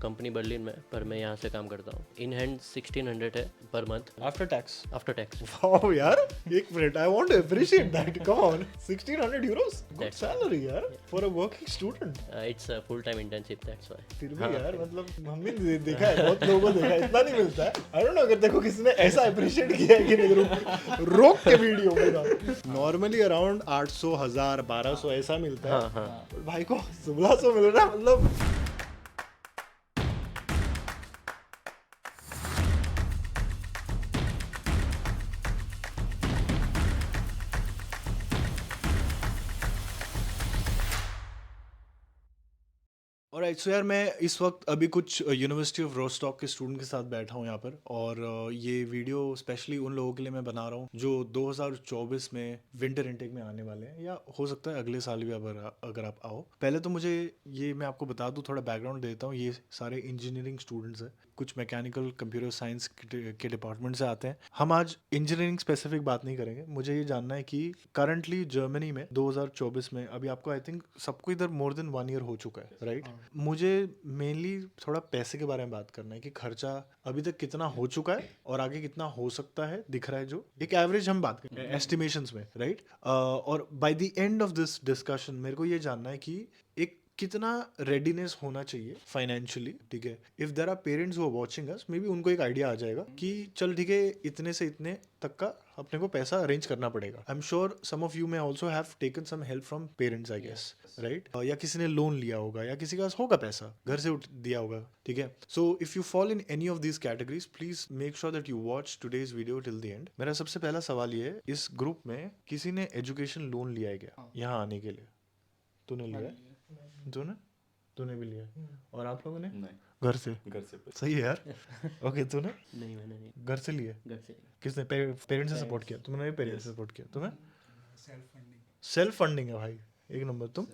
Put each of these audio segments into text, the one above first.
Company Berlin में, पर मैं यहाँ से काम करता हूँ. इन हैंड 1600 है पर month after tax. After tax. Wow यार, एक minute, I want to appreciate that. Come on, 1600 euros, good That's- salary यार for a working student. It's a full time internship, that's why. फिर भी यार मतलब mummy ने देखा है, बहुत लोगों को देखा है, इतना नहीं मिलता है. आई डोंट नो अगर देखो किसी ने ऐसा अप्रिशिएट किया है कि नहीं. रोक के वीडियो में नॉर्मली अराउंड 800, 1000, 1200 ऐसा मिलता है. हाँ. भाई को 1600 मिल रहा है, मतलब. ऑलराइट, सो यार मैं इस वक्त अभी कुछ यूनिवर्सिटी ऑफ रोस्टॉक के स्टूडेंट के साथ बैठा हूँ यहाँ पर, और ये वीडियो स्पेशली उन लोगों के लिए मैं बना रहा हूँ जो 2024 में विंटर इनटेक में आने वाले हैं, या हो सकता है अगले साल भी अगर आप आओ. पहले तो मुझे ये मैं आपको बता दूँ, थोड़ा बैकग्राउंड देता हूँ. ये सारे इंजीनियरिंग स्टूडेंट्स हैं, कुछ मैकेनिकल कंप्यूटर साइंस के डिपार्टमेंट से आते हैं. हम आज इंजीनियरिंग स्पेसिफिक बात नहीं करेंगे. मुझे ये जानना है कि करंटली जर्मनी में 2024 में अभी आपको आई थिंक सबको इधर मोर देन 1 ईयर हो चुका है, राइट? मुझे मेनली थोड़ा पैसे के बारे में बात करना है कि खर्चा अभी तक कितना हो चुका है और आगे कितना हो सकता है, दिख रहा है जो एक एवरेज हम बात करें एस्टिमेशंस में, राइट? और bye the end of this discussion मेरे को ये जानना है कि एक कितना रेडीनेस होना चाहिए फाइनेंशियली, ठीक है? If there are parents who are watching us, may be उनको एक आइडिया आ जाएगा कि चल ठीक है, इतने से इतने तक का अपने को पैसा अरेंज करना पड़ेगा. I am sure some of you may also have taken some help from parents, I guess, right? या किसी ने लोन लिया होगा, या किसी के पास होगा पैसा, घर से दिया होगा, ठीक है? So if you fall in any of these categories, please make sure that you watch today's video till the end. मेरा सबसे पहला सवाल ये है, इस ग्रुप में किसी ने एजुकेशन लोन लिया है क्या यहाँ आने के लिए? तूने लिया है? तूने भी लिया है? और आप लोगों ने? नहीं, घर से पे. सही है यार. ओके, तूने नहीं, मैंने नहीं. घर से लिए? घर से. किसने? पेरेंट्स ने सपोर्ट किया? तुमने भी पेरेंट्स से सपोर्ट किया? तुम्हें सेल्फ फंडिंग है भाई, एक नंबर. तुम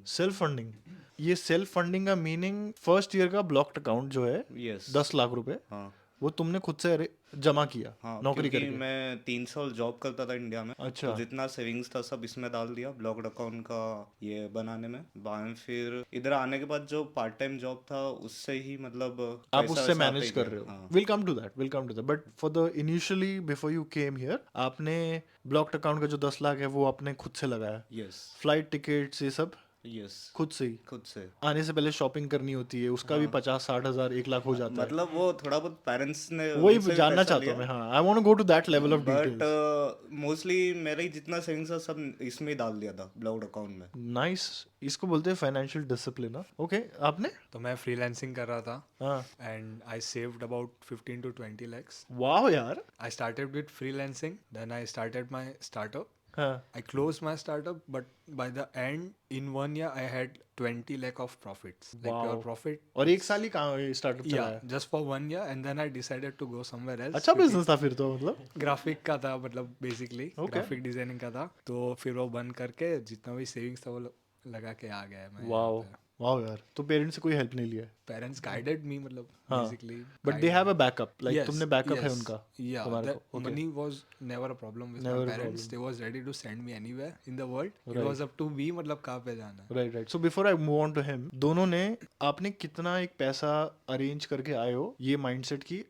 सेल्फ फंडिंग. ये सेल्फ फंडिंग का मीनिंग फर्स्ट ईयर का ब्लॉक्ड अकाउंट जो है यस. 10 लाख रुपए, हाँ वो तुमने खुद से जमा किया हाँ, नौकरी क्योंकि करके? मैं 3 साल जॉब करता था इंडिया में. अच्छा. तो जितना सेविंग्स था सब इसमें डाल दिया ब्लॉक्ड अकाउंट का ये बनाने में. बाद में फिर इधर आने के बाद जो पार्ट टाइम जॉब था उससे ही मतलब आप पैसा उससे वैसा मैनेज आते कर गया. रहे हो. हाँ. Will come to that. But for the initially before you came here, आपने ब्लॉक्ड अकाउंट का जो 10 लाख है वो आपने खुद से लगाया? यस. फ्लाइट टिकट्स ये सब यस, खुद से ही? खुद से. आने से पहले शॉपिंग करनी होती है, उसका भी 50-60 हजार 1 लाख हो जाता है. मतलब वो थोड़ा बहुत पेरेंट्स ने वही उनसे भी जानना पैसा चाहता लिया. हूँ मैं. हाँ, I want to go to that level of but details. Mostly मेरा ही जितना सेविंग्स था सब इसमें ही डाल दिया था ब्लॉक्ड अकाउंट में. नाइस. इसको बोलते हैं फाइनेंशियल डिसिप्लिन. ओके, आपने? तो मैं फ्रीलांसिंग कर रहा था हाँ. And I saved about 15 to 20 lakhs. वाह यार. I started with freelancing, then I started my startup. हाँ. I closed my startup, but by the end, in 1 year, I had 20 lakh of profits, like Wow. pure profit. और एक साल ही कहाँ startup Yeah, चलाया? just for 1 year, and then I decided to go somewhere else. अच्छा क्योंकि business था फिर तो, मतलब. ग्राफिक का था, मतलब बेसिकली Okay. ग्राफिक डिजाइनिंग का था. तो फिर वो बंद करके जितना भी सेविंग्स था वो लगा के आ गया मैं. वाओ वाओ यार. तो पेरेंट्स से कोई हेल्प नहीं लिया? पेरेंट्स गाइडेड मी, मतलब हाँ. Basically. But they have a backup, like Yes, तुमने बैकअप है yes. उनका? Yeah, तुम्हारे that को? Okay. money was never a problem with Never my a parents. problem. They was ready to send me anywhere in the world. Right. It was up to me, मतलब कहाँ पे जाना है. Right. So before I move on to him, दोनों ने आपने कितना एक पैसा अरेंज करके आए हो, ये माइंडसेट की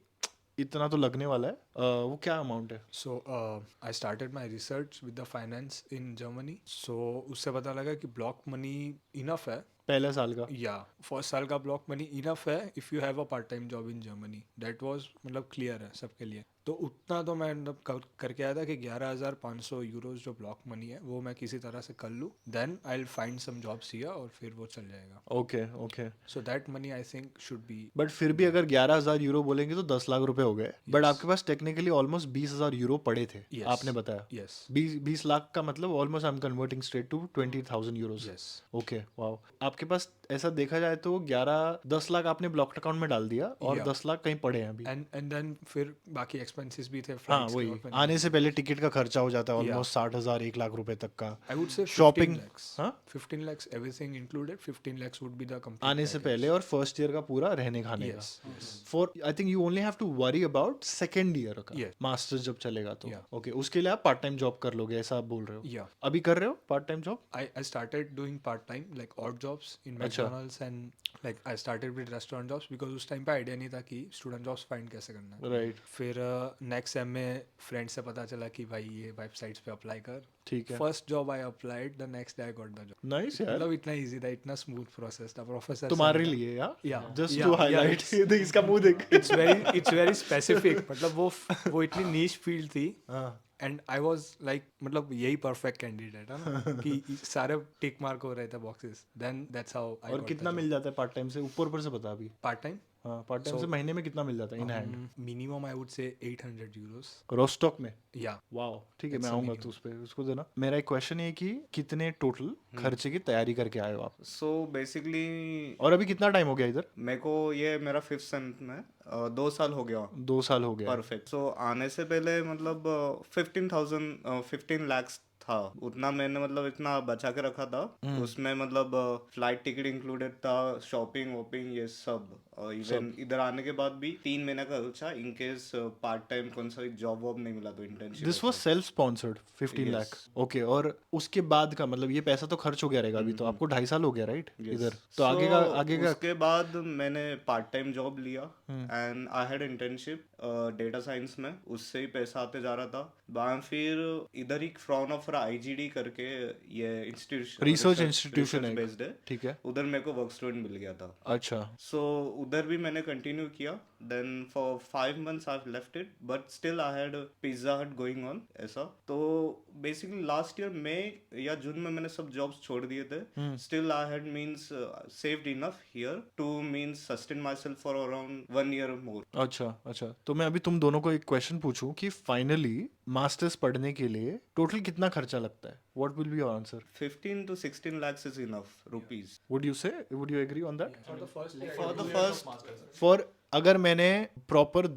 इतना तो लगने वाला है, वो क्या अमाउंट है? So I started my research with the finance in Germany. So उससे पता लगा कि block money enough है. पहले साल का? या फर्स्ट साल का ब्लॉक मनी इनफ है if you have a part time job in Germany. That was मतलब क्लियर है सबके लिए. तो उतना तो मैं मतलब करके आया था कि 11,500 यूरोज जो ब्लॉक मनी है वो मैं किसी तरह से कर लूँ. Then I will find some jobs here और फिर वो चल जाएगा. Okay okay. So that money I think should be. But फिर भी अगर 11,000 यूरो बोलेंगे तो 10 लाख रुपए हो गए. बट आपके पास टेक्निकली ऑलमोस्ट 20,000 यूरो पड़े थे. Yes. आपने बताया. यस 20 लाख का मतलब almost I am converting straight to 20,000 euros. Yes. Okay wow. आपके पास ऐसा देखा जाए तो 10 लाख आपने ब्लॉक्ड अकाउंट में डाल दिया और Yeah. 10 लाख कहीं पड़े हैं अभी. एंड देन फिर बाकी एक्सपेंसेस भी थे. हाँ वही. आने से पहले टिकट का खर्चा हो जाता है ऑलमोस्ट 60,000 1 लाख रुपए तक का. आई वुड से Shopping, 15 lakhs. हाँ? 15 lakhs everything included. 15 lakhs would be the complete आने से package. पहले और फर्स्ट ईयर का पूरा रहने खाने का. Yes, yes. For I think you only have to worry about second year का. Yes. मास्टर्स जब चलेगा तो. Yeah. ओके, उसके लिए आप पार्ट टाइम जॉब कर लोगे ऐसा आप बोल रहे हो? Yeah. अभी कर रहे हो part time job? I started doing part time like odd jobs in अच्छा. McDonald's and like I started with restaurant jobs because उस टाइम पे आइडिया नहीं था कि स्टूडेंट जॉब्स फाइंड कैसे करना है। राइट, फिर नेक्स्ट सेम में फ्रेंड से पता चला कि भाई ये वेबसाइट्स पे अप्लाई कर। ठीक है, first job I applied, the next day I got the job. Nice यार, मतलब इतना इजी था, इतना स्मूथ प्रोसेस था। प्रोफेसर तुम्हारे लिए यार, Yeah, just yeah, to yeah, highlight, it's- ये देख इसका मुंह देख। It's very specific. मतलब वो इतनी नीश फील्ड थी हाँ, एंड आई वाज लाइक मतलब यही परफेक्ट कैंडिडेट है ना कि सारे टिक मार्क हो रहे थे boxes. Then that's how I और कितना मिल जाता है पार्ट टाइम से, ऊपर से बता अभी। पार्ट टाइम हाँ, पार्ट टाइम से महीने में कितना मिल जाता है in hand minimum I would से 800 यूरोस। रोस्टॉक में? या वाओ, ठीक है, मैं It's a आऊंगा minimum. तो उस पे, उसको देना। मेरा एक क्वेश्चन ये कि कितने टोटल खर्चे की तैयारी करके आए हो आप, सो बेसिकली और अभी कितना टाइम हो गया इधर? मेरे को ये मेरा 5th सेम में 2 साल हो गया। 2 साल हो गया। परफेक्ट। सो आने से पहले मतलब 15 lakhs था, उतना मैंने मतलब इतना बचा के रखा था। उसमें मतलब फ्लाइट टिकट इंक्लूडेड था, शॉपिंग वॉपिंग ये सब। इवन इधर आने के बाद भी 3 महीने का खर्चा इन केस पार्ट टाइम कौन सा जॉब वॉब नहीं मिला तो internship. This was self sponsored 15 Yes. Lakh, okay. और उसके बाद का मतलब ये पैसा तो खर्च हो गया रहेगा अभी, तो आपको 2.5 साल हो गया राइट इधर, तो आगे का उसके बाद मैंने पार्ट टाइम जॉब लिया and I had internship data science में, उससे ही पैसा आते जा रहा था। बाद फिर इधर एक फ्रॉन ऑफ आईजीडी करके ये इंस्टीट्यूशन रिसर्च इंस्टीट्यूशन है, बेस्ड है, ठीक है, उधर मेरे को वर्क स्टूडेंट मिल गया था। अच्छा। सो उधर भी मैंने कंटिन्यू किया। Then for 5 months I left it, but still I had pizza hut going on ऐसा। तो बेसिकली लास्ट ईयर मई या जून में मैंने सब जॉब्स छोड़ दिए थे। Still I had means saved enough here to means sustain myself for around 1 year more. अच्छा अच्छा, तो मैं अभी तुम दोनों को एक क्वेश्चन पूछूं कि फाइनली मास्टर्स पढ़ने के लिए टोटल कितना खर्चा लगता है? What will be your answer? 15 to 16 lakhs is enough rupees would you say, would you agree on that? for the first। For अगर मैंने प्रॉपर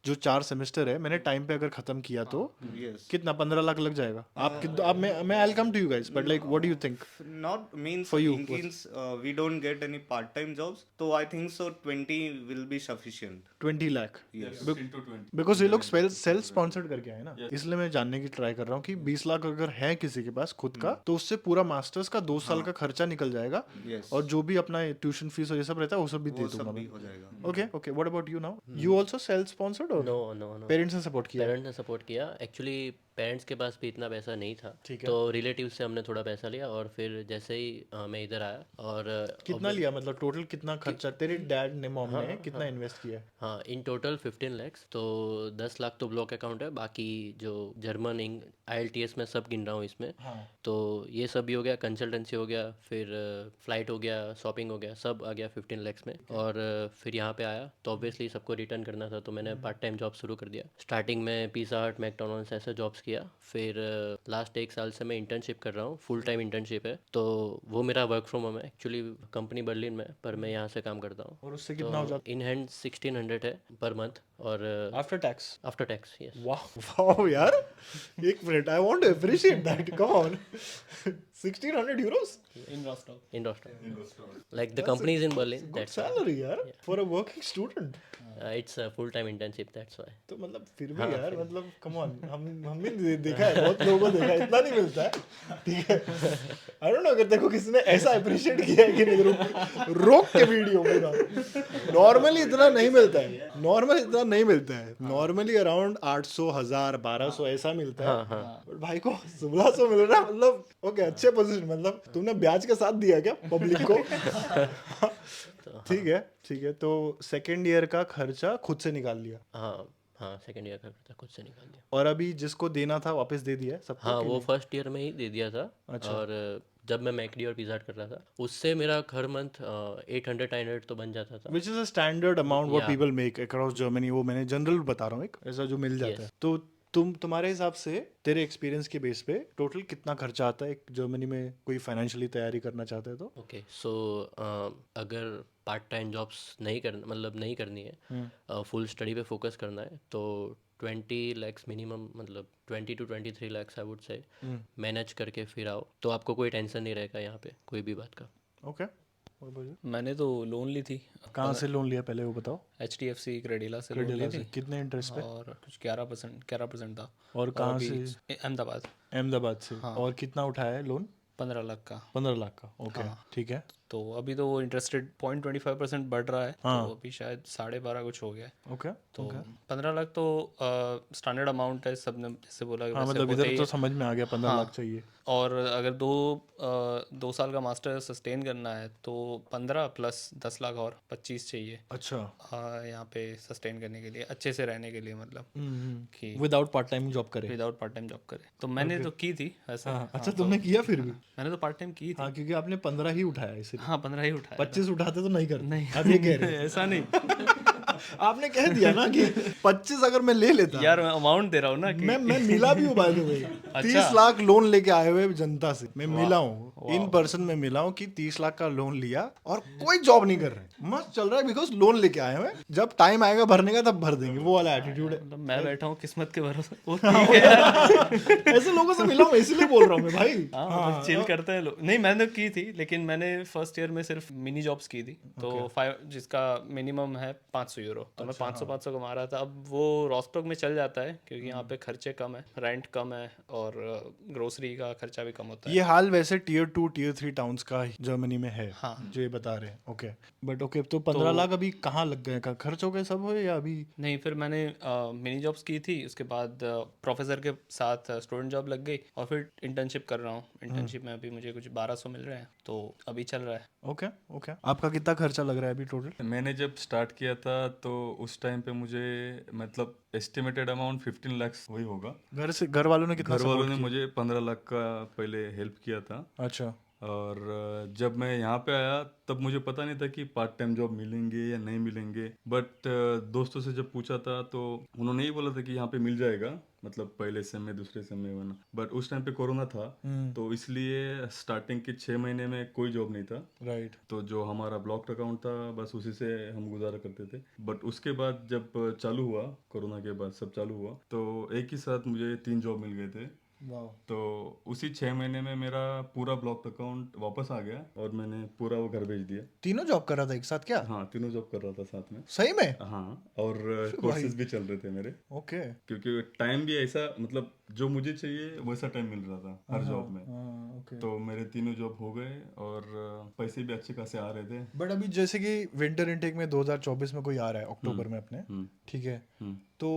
जो 4 सेमेस्टर है मैंने टाइम पे अगर खत्म किया तो Yes, कितना 15 लाख लग जाएगा? आप मैं I will come to you guys, but like what do you think? not means For you, in case we don't get any part time jobs, so I think so 20 will be sufficient। 20 lakh? Yes। Because ये लोग self sponsored करके आए ना, इसलिए मैं जानने की try कर रहा हूँ कि 20 लाख अगर है किसी के पास खुद का तो उससे पूरा मास्टर्स का 2 साल का खर्चा निकल जाएगा, Yes। और जो भी अपना ट्यूशन फीस और ये सब रहता है वो सब भी दे वो दूंगा सब भी मैं। हो जाएगा। Okay okay, what about you now? You also self sponsored और नो नो नो, पेरेंट्स ने सपोर्ट किया? पेरेंट्स ने सपोर्ट किया। एक्चुअली पेरेंट्स के पास भी इतना पैसा नहीं था, ठीक है। तो रिलेटिव से हमने थोड़ा पैसा लिया, और फिर जैसे ही मैं इधर आया और कितना लिया, मतलब टोटल कितना खर्चा तेरे डैड ने मॉम ने कितना इन्वेस्ट किया है? हाँ, इन टोटल 15 lakhs, तो 10 लाख तो ब्लॉक अकाउंट है, बाकी जो जर्मन IELTS में सब गिन रहा हूँ इसमें। हाँ। तो ये सब भी हो गया, कंसल्टेंसी हो गया, फिर फ्लाइट हो गया, शॉपिंग हो गया, सब आ गया 15 lakhs में। और फिर यहाँ पे आया तो ऑब्वियसली सबको रिटर्न करना था, तो मैंने पार्ट टाइम जॉब शुरू कर दिया। स्टार्टिंग में पिज़्ज़ा हट, मैकडोनल्ड्स ऐसे जॉब्स किया। फिर लास्ट 1 साल से मैं इंटर्नशिप कर रहा हूँ, फुल टाइम इंटर्नशिप है, तो वो मेरा वर्क फ्रॉम होम है। एक्चुअली कंपनी बर्लिन में, पर मैं यहाँ से काम करता हूँ। और उससे कितना हो जाता इन हैंड 1600 है पर मंथ, और after tax? After tax, yes. Wow यार, एक minute, I want to appreciate that, come on. 1600 euros In Rostock. Like the company is in Berlin. Good That's why. Salary यार for a working student. It's a full-time internship. That's why. तो मतलब फिर भी यार, मतलब come on, हम भी देखा है, बहुत लोगों को देखा है, इतना नहीं मिलता है, ठीक है। आई डोंट नो अगर देखो किसी ने ऐसा अप्रिशिएट किया है कि नहीं, रोक के वीडियो पूरा। नॉर्मली इतना नहीं मिलता है, नॉर्मली अराउंड 800 1000 1200 ऐसा मिलता है। बट भाई को 1600 मिल रहा है, मतलब ओके, अच्छे पोजीशन, मतलब तुमने ब्याज के साथ दिया क्या पब्लिक को? ठीक है, तो सेकेंड ईयर का खर्चा खुद से निकाल लिया, हाँ, सेकेंड ईयर का खर्चा खुद से निकाल दिया। और अभी जिसको देना था वापस दे दिया है सबको? हाँ, वो फर्स्ट ईयर में ही दे दिया था। अच्छा। और जब मैं मैकडी और पिज़्ज़ा हट कर रहा था, उससे मेरा हर मंथ 800-900 तो बन जाता था। Which is a standard amount what Yeah. People make across Germany, वो मैंने जनरल बता रहा हूँ, एक ऐसा जो मिल जाता है। तो तुम्हारे हिसाब से तेरे एक्सपीरियंस के बेस पे टोटल कितना खर्चा आता है एक जर्मनी में कोई फाइनेंशियली तैयारी करना चाहता है तो? ओके, सो अगर पार्ट टाइम जॉब्स नहीं करनी है, फुल स्टडी पे फोकस करना है, तो 20 lakhs मिनिमम, मतलब 20 to 23 lakhs आई वुड से मैनेज करके फिर आओ, तो आपको कोई टेंशन नहीं रहेगा यहाँ पे कोई भी बात का। ओके, मैंने तो लोन ली थी। कहाँ से लोन लिया पहले वो बताओ? HDFC क्रेडिला से लोन ली क्रेडिला से थी, कितने इंटरेस्ट पे? और कुछ 11% था। और कहाँ अभी से? अहमदाबाद। अहमदाबाद से। और कितना उठाया है लोन? 15 लाख का। 15 लाख का, ओके, ठीक है। तो अभी तो वो इंटरेस्टेड 0.25% बढ़ रहा है, तो अभी शायद 12.5 कुछ हो गया है। ओके तो 15 लाख तो स्टैंडर्ड अमाउंट है, सबने जैसे बोला कि हाँ, वैसे मतलब होते इधर ही तो है। समझ में आ गया 15 लाख चाहिए। और अगर 2 साल का मास्टर सस्टेन करना है तो 15 प्लस 10 लाख और 25 चाहिए अच्छा। यहाँ पे सस्टेन करने के लिए, अच्छे से रहने के लिए, मतलब कि विदाउट पार्ट टाइम जॉब करे। विदाउट पार्ट टाइम जॉब करे। तो मैंने तो की थी वैसे। हाँ, अच्छा हाँ, तुमने किया फिर भी? मैंने तो पार्ट टाइम की थी। हाँ, क्योंकि आपने 15 ही उठाया इसलिए। हाँ, 15 ही उठाया था। 25 उठाते तो नहीं करते। नहीं, आप ये कह रहे ऐसा नहीं आपने कह दिया ना कि 25 अगर मैं ले लेता यार, मैं अमाउंट दे रहा हूँ ना कि मैं मिला भी हूँ बाय द वे। अच्छा। 30 लाख लोन लेके आए हुए जनता से मैं मिला हूँ, इन पर्सन में मिला हूँ कि 30 लाख का लोन लिया और कोई जॉब नहीं कर रहे, मस्त चल रहा है बिकॉज लोन लेके आए हुए, जब टाइम आएगा भरने का तब भर देंगे, वो वाला एटीट्यूड है। मतलब मैं बैठा हूँ किस्मत के भरोसे। वो ठीक है यार। ऐसे लोगों से मिला हूँ इसलिए बोल रहा हूँ मैं भाई। हाँ, चिल करते हैं लोग। नहीं, मैंने की थी, लेकिन मैंने फर्स्ट ईयर में सिर्फ मिनी जॉब्स की थी, तो 5 जिसका मिनिमम है 500 यूरो, तो मैं 500 कमा रहा था। अब वो रॉस्टॉक में चल जाता है क्योंकि यहाँ पे खर्चे कम है, रेंट कम है और ग्रोसरी का खर्चा भी कम होता है। ये हाल वैसे टियर 2 टियर 3 टाउन्स का जर्मनी में है, हाँ। जो ये बता रहे हैं। ओके, बट ओके, तो 15 लाख अभी कहाँ लग गए, खर्च हो गए सब हो या अभी? नहीं, फिर मैंने मिनी जॉब्स की थी, उसके बाद प्रोफेसर के साथ स्टूडेंट जॉब लग गई और फिर इंटर्नशिप कर रहा हूँ। इंटर्नशिप में अभी मुझे कुछ 1200 मिल रहे हैं, तो अभी चल रहा है। ओके ओके, आपका कितना खर्चा लग रहा है अभी टोटल? मैंने जब स्टार्ट किया था तो उस टाइम पे मुझे मतलब एस्टिमेटेड अमाउंट 15 लाख वही होगा। घर वालों ने कितना घर वालों support ने किया? मुझे 15 लाख का पहले हेल्प किया था। अच्छा। और जब मैं यहाँ पे आया तब मुझे पता नहीं था कि पार्ट टाइम जॉब मिलेंगे या नहीं मिलेंगे, बट दोस्तों से जब पूछा था तो उन्होंने ही बोला था कि यहाँ पे मिल जाएगा, मतलब पहले सेम में दूसरे सेम में बना। बट उस टाइम पे कोरोना था तो इसलिए स्टार्टिंग के 6 महीने में कोई जॉब नहीं था। राइट। तो जो हमारा ब्लॉक्ड अकाउंट था बस उसी से हम गुजारा करते थे। बट उसके बाद जब चालू हुआ, कोरोना के बाद सब चालू हुआ, तो एक ही साथ मुझे 3 जॉब मिल गए थे। वाह। तो उसी 6 महीने में मेरा पूरा ब्लॉक अकाउंट वापस आ गया और मैंने पूरा वो घर भेज दिया। तीनों जॉब कर रहा था एक साथ क्या? हाँ, तीनों जॉब कर रहा था साथ में। सही में? हाँ, और कोर्सेज भी चल रहे थे मेरे, ओके। क्योंकि टाइम भी ऐसा, मतलब जो मुझे चाहिए वैसा टाइम मिल रहा था हर जॉब में। ओके। तो मेरे तीनों जॉब हो गए और पैसे भी अच्छे खासे आ रहे थे। बट अभी जैसे कि विंटर इनटेक में 2024 में कोई आ रहा है अक्टूबर में अपने, ठीक है, तो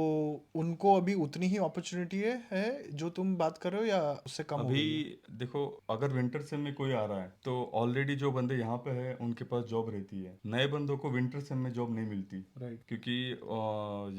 उनको अभी उतनी ही अपॉर्चुनिटी है जो तुम बात कर रहे हो या उससे कम हो अभी गई है? देखो, अगर विंटर सेम में कोई आ रहा है तो ऑलरेडी जो बंदे यहाँ पे हैं उनके पास जॉब रहती है। नए बंदों को विंटर सेम में जॉब नहीं मिलती, राइट। क्योंकि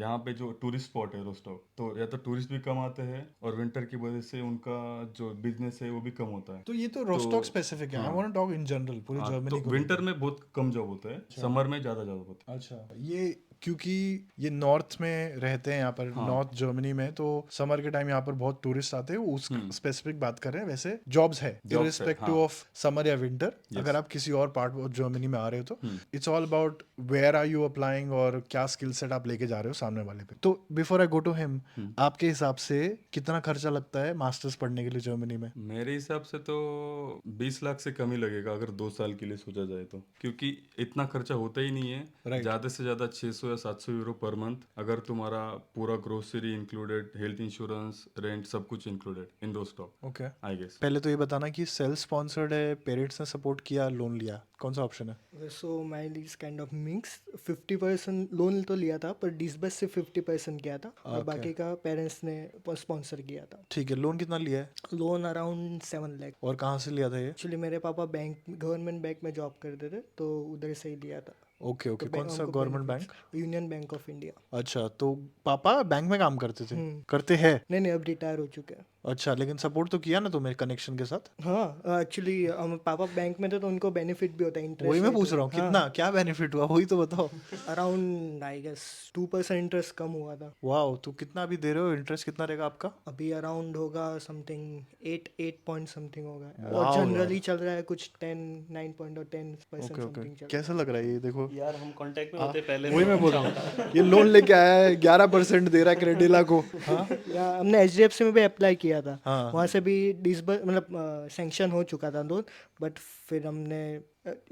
यहाँ पे जो टूरिस्ट स्पॉट है रोस्टॉक, तो या तो टूरिस्ट भी कम आते हैं और विंटर की वजह से उनका जो बिजनेस है वो भी कम होता है। तो ये तो रोस्टॉक स्पेसिफिक है, I want to talk in general पूरी हाँ, जर्मनी तो को। विंटर में बहुत कम जॉब होता है, समर में ज्यादा जॉब होता है। अच्छा, ये क्योंकि ये नॉर्थ में रहते हैं यहाँ पर, नॉर्थ जर्मनी में, तो समर के टाइम यहाँ पर बहुत टूरिस्ट आते हैं, उस स्पेसिफिक बात कर रहे हैं। वैसे जॉब्स है इररिस्पेक्टिव ऑफ समर या विंटर। अगर आप किसी और पार्ट ऑफ जर्मनी में आ रहे हो तो it's all about where are you applying और क्या स्किल सेट आप लेके जा रहे हो सामने वाले पे। तो before I go to him, आपके हिसाब से कितना खर्चा लगता है मास्टर्स पढ़ने के लिए जर्मनी में? मेरे हिसाब से तो 20 लाख से कम ही लगेगा अगर 2 साल के लिए सोचा जाए तो, क्योंकि इतना खर्चा होता ही नहीं है। ज्यादा से ज्यादा 600 या 700 यूरो पर मंथ, अगर तुम्हारा पूरा grocery included, health insurance, rent, सब कुछ included in Rostock. Okay, I guess. पहले तो ये बताना कि सेल्फ स्पॉन्सर्ड है, पेरेंट्स ने सपोर्ट किया, लोन लिया, कौन सा ऑप्शन है? So mind is kind of mix. 50% loan तो लिया था पर डिसबर्स से 50% किया था और बाकी का पेरेंट्स ने स्पॉन्सर किया था। ठीक है, लोन कितना लिया है? Loan around 7 lakh. और कहाँ से लिया था ये? एक्चुअली मेरे पापा गवर्नमेंट बैंक में जॉब करते थे तो उधर से ही लिया था। ओके ओके, कौन सा government bank? Union bank of India. अच्छा, तो पापा बैंक में काम करते थे? करते हैं? नहीं, अब रिटायर हो चुके हैं। अच्छा, लेकिन सपोर्ट तो किया ना तुम्हें कनेक्शन के साथ? हाँ, एक्चुअली पापा बैंक में थे तो उनको बेनिफिट भी होता है, इंटरेस्ट। वही मैं पूछ रहा हूँ, कितना क्या बेनिफिट हुआ वही तो बताओ। अराउंड आई गेस 2% इंटरेस्ट कम हुआ था। वाह, तो कितना अभी दे रहे हो? इंटरेस्ट कितना रहेगा आपका? अभी अराउंड होगा समथिंग 8 पॉइंट समथिंग होगा Wow, और जनरली चल रहा है कुछ 9 पॉइंट और 10% ओके ओके, समथिंग चल कैसा लग रहा है ये? देखो यार, हम कांटेक्ट में होते पहले वही मैं बोल रहा हूँ, ये लोन लेके आया है, 11% दे रहा है क्रेडिला को। हाँ, या हमने HDFC में भी अप्लाई किया था, हाँ। वहाँ से भी डिसबर्स मतलब सैंक्शन हो चुका था लोन, बट फिर हमने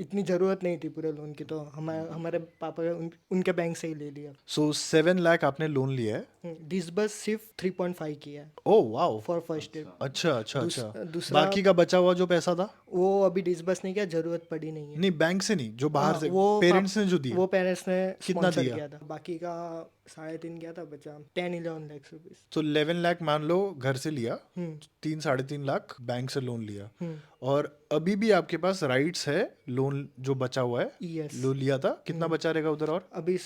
इतनी ज़रूरत नहीं थी पूरे लोन की तो हमारे पापा उनके बैंक से ही ले लिया। सो 7 लाख आपने लोन लिया है? डिसबर्स सिर्फ 3.5 किया है oh wow, for first year. अच्छा अच्छा अच्छा, दूसरा बाकी का बचा हुआ जो पैसा था? वो अभी डिसबर्स नहीं किया, जरूरत पड़ी नहीं है। नहीं बैंक से नहीं, जो बाहर हाँ, से वो पेरेंट्स ने जो दिया। वो पेरेंट्स ने कितना स्पॉन्सर दिया? किया था, बाकी का 3.5 गया था, बचा 10-11 लाख रुपीज। तो 11 लाख मान लो घर से लिया, हम्म 3-3.5 लाख बैंक से लोन लिया, हम्म और अभी भी आपके पास राइट्स है लोन जो बचा हुआ है, यस, लोन लिया था, कितना बचा रहेगा उधर? और अभी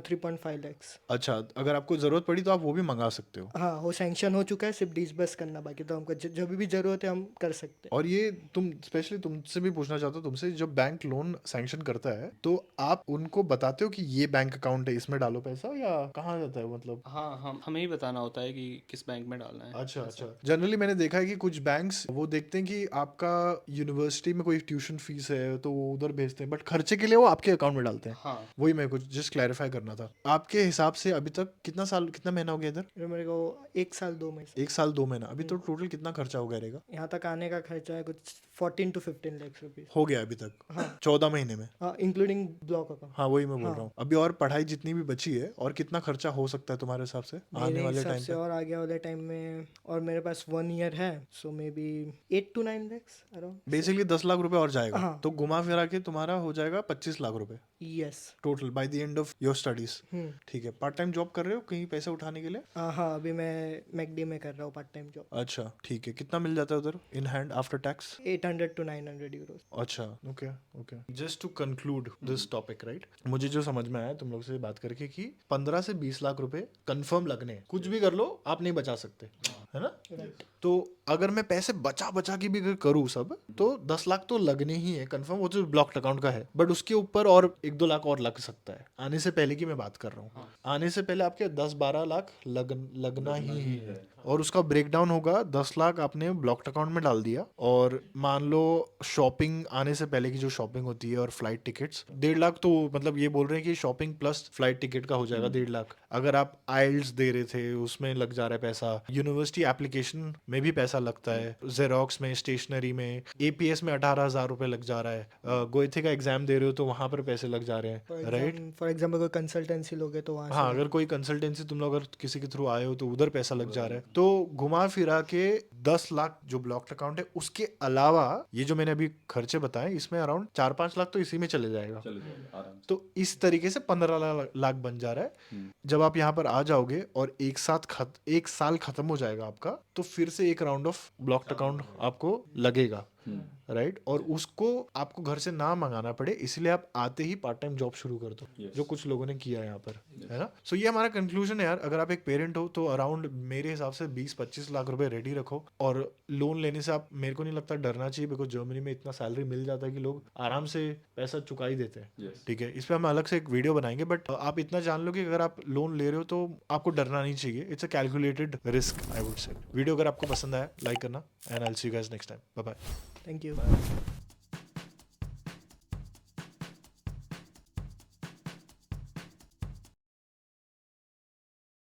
3.5 लैक्स। अच्छा, अगर आपको जरूरत पड़ी तो आप वो भी मंगा सकते हो। हाँ, वो सैंक्शन हो चुका है, सिर्फ डिसबर्स करना बाकी, तो हमको जब भी जरूरत है हम कर सकते हैं। और ये तुम स्पेशली तुमसे भी पूछना चाहता हूँ, तुमसे जब बैंक लोन सैंक्शन करता है तो आप उनको बताते हो कि ये बैंक अकाउंट है, इसमें डालो पैसा, या कहाँ जाता है मतलब? हाँ, हमें ही बताना होता है कि किस बैंक में डालना है। अच्छा अच्छा। जनरली मैंने देखा है कि कुछ बैंक्स वो देखते हैं कि आपका यूनिवर्सिटी में कोई ट्यूशन फीस है तो वो उधर भेजते हैं, बट खर्चे के लिए वो आपके अकाउंट में डालते हैं। हाँ, वही मैं कुछ जस्ट क्लैरिफाई करना था। आपके हिसाब से अभी तक कितना महीना हो गया इधर? फिर मेरे को 1 साल 2 महीने 1 साल 2 महीना। अभी तो टोटल कितना खर्चा हो गया रहेगा? यहाँ तक आने का खर्चा है कुछ 14 to 15 लाख रुपीज। हो गया अभी तक? 14 महीने में? हाँ, इंक्लूडिंग ब्लॉक अकाउंट। हाँ वही मैं बोल रहा हूँ। अभी और पढ़ाई जितनी भी बची है, और कितना खर्चा हो सकता है तुम्हारे हिसाब से आने मेरे वाले हिसाब टाइम से पे? और आगे वाले टाइम में, और मेरे पास 1 ईयर है, so maybe 8 to 9 lakhs around. Basically 10 lakh रुपए और जाएगा। हाँ। तो घुमा फिरा के तुम्हारा हो जाएगा 25 लाख रुपए yes. Total by the end of your studies. Hmm ठीक है। पार्ट टाइम जॉब कर रहे हो कहीं पैसे उठाने के लिए? हाँ, अभी मैं मैकडी में कर रहा हूँ पार्ट टाइम जॉब। अच्छा ठीक है। कितना मिल जाता है उधर in hand after tax? 800 to 900 euros. अच्छा okay okay. Just to conclude this topic right, मुझे जो समझ में आया तुम लोग से बात करके कि 15 से 20 लाख रुपए कंफर्म लगने हैं। कुछ भी कर लो आप नहीं बचा सकते, है ना? तो अगर मैं पैसे बचा बचा के भी अगर करूँ सब, तो 10 लाख तो लगने ही है कंफर्म, वो तो ब्लॉक्ड अकाउंट का है, बट उसके ऊपर और 1-2 लाख और लग सकता है। आने से पहले की मैं बात कर रहा हूँ। आने से पहले आपके 10-12 लाख लगना ही है। और उसका ब्रेकडाउन होगा, 10 लाख आपने ब्लॉक्ड अकाउंट में डाल दिया, और मान लो शॉपिंग आने से पहले की जो शॉपिंग होती है और फ्लाइट टिकट्स 1.5 लाख, तो मतलब ये बोल रहे हैं कि शॉपिंग प्लस फ्लाइट टिकट का हो जाएगा 1.5 लाख। अगर आप आइल्स दे रहे थे उसमें लग जा रहा है पैसा, यूनिवर्सिटी एप्लीकेशन में भी पैसा लगता है, जेरोक्स में, स्टेशनरी में, एपीएस में 18,000 रुपए लग जा रहा है, गोएथे का एग्जाम दे रहे हो तो वहां पर पैसे लग जा रहे हैं, राइट? फॉर एग्जाम्पल कोई कंसल्टेंसी लोगे तो वहाँ हाँ, अगर कोई कंसल्टेंसी तुम लोग अगर किसी के थ्रू आए हो तो उधर पैसा लग जा रहा है। तो घुमा फिरा के 10 लाख जो ब्लॉक्ड अकाउंट है, उसके अलावा ये जो मैंने अभी खर्चे बताए, इसमें अराउंड 4-5 लाख तो इसी में चले जाएगा। तो इस तरीके से 15 लाख बन जा रहा है। जब आप यहाँ पर आ जाओगे और एक साल खत्म हो जाएगा आपका, तो फिर से एक राउंड ऑफ ब्लॉक्ड अकाउंट आपको लगेगा, राइट? और उसको आपको घर से ना मंगाना पड़े, इसलिए आप आते ही पार्ट टाइम जॉब शुरू कर दो, जो कुछ लोगों ने किया है यहाँ पर, है ना? सो ये हमारा कंक्लूजन है यार। अगर आप एक पेरेंट हो तो अराउंड मेरे हिसाब से 20-25 लाख रुपए रेडी रखो, और लोन लेने से आप, मेरे को नहीं लगता डरना चाहिए, बिकॉज जर्मनी में इतना सैलरी मिल जाता है कि लोग आराम से पैसा चुका ही देते हैं। ठीक है, इस पर हम अलग से एक वीडियो बनाएंगे, बट आप इतना जान लो कि अगर आप लोन ले रहे हो तो आपको डरना नहीं चाहिए। It's a calculated risk, I would say. Video अगर आपको पसंद आया लाइक करना, and I will see you guys next time. Bye bye. Thank you.